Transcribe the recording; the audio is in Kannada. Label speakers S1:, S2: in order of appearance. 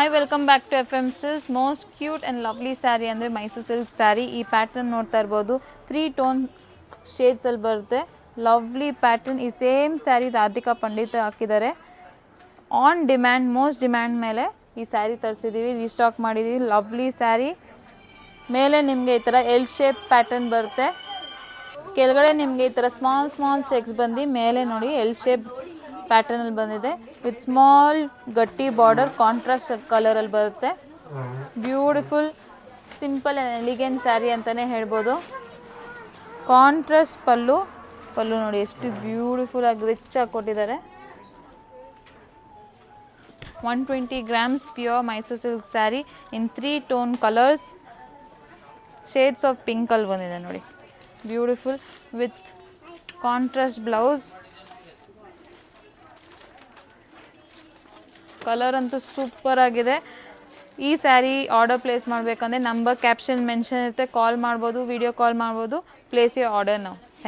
S1: Hi, welcome back to FMC's most cute and lovely saree ಅಂದರೆ ಮೈಸೂರು ಸಿಲ್ಕ್ ಸ್ಯಾರಿ. ಈ ಪ್ಯಾಟರ್ನ್ ನೋಡ್ತಾ ಇರ್ಬೋದು, 3 ಟೋನ್ ಶೇಡ್ಸ್ ಅಲ್ಲಿ ಬರುತ್ತೆ. Lovely pattern. ಈ ಸೇಮ್ ಸ್ಯಾರಿ ರಾಧಿಕಾ ಪಂಡಿತ್ ಹಾಕಿದ್ದಾರೆ. ಆನ್ ಡಿಮ್ಯಾಂಡ್, ಮೋಸ್ಟ್ ಡಿಮ್ಯಾಂಡ್ ಮೇಲೆ ಈ ಸ್ಯಾರಿ ತರಿಸಿದ್ದೀವಿ, ರೀಸ್ಟಾಕ್ ಮಾಡಿದ್ದೀವಿ. ಲವ್ಲಿ ಸ್ಯಾರಿ. ಮೇಲೆ ನಿಮಗೆ ಈ ಥರ ಎಲ್ ಶೇಪ್ ಪ್ಯಾಟರ್ನ್ ಬರುತ್ತೆ, ಕೆಳಗಡೆ ನಿಮಗೆ ಈ ಥರ ಸ್ಮಾಲ್ ಚೆಕ್ಸ್ ಬಂದು ಮೇಲೆ ನೋಡಿ ಎಲ್ ಶೇಪ್ ಪ್ಯಾಟರ್ನಲ್ಲಿ ಬಂದಿದೆ. ವಿತ್ ಸ್ಮಾಲ್ ಗಟ್ಟಿ ಬಾರ್ಡರ್, ಕಾಂಟ್ರಾಸ್ಟ್ ಕಲರಲ್ಲಿ ಬರುತ್ತೆ. Beautiful simple and elegant sari ಅಂತಲೇ ಹೇಳ್ಬೋದು. ಕಾಂಟ್ರಾಸ್ಟ್ ಪಲ್ಲು ನೋಡಿ ಎಷ್ಟು ಬ್ಯೂಟಿಫುಲ್ ಆಗಿ ರಿಚ್ ಆಗಿ ಕೊಟ್ಟಿದ್ದಾರೆ. 120 grams pure Mysuru silk sari in 3 tone colours. Shades of pink ಅಲ್ಲಿ ಬಂದಿದೆ ನೋಡಿ, beautiful with contrast blouse. Colour ಅಂತೂ ಸೂಪರ್ ಆಗಿದೆ. ಈ ಸ್ಯಾರಿ ಆರ್ಡರ್ ಪ್ಲೇಸ್ ಮಾಡಬೇಕಂದ್ರೆ ನಂಬರ್ ಕ್ಯಾಪ್ಷನ್ ಮೆನ್ಷನ್ ಇರುತ್ತೆ, ಕಾಲ್ ಮಾಡ್ಬೋದು, ವಿಡಿಯೋ ಕಾಲ್ ಮಾಡ್ಬೋದು. ಪ್ಲೇಸ್ ಯುವರ್ ಆರ್ಡರ್ ನಾವು.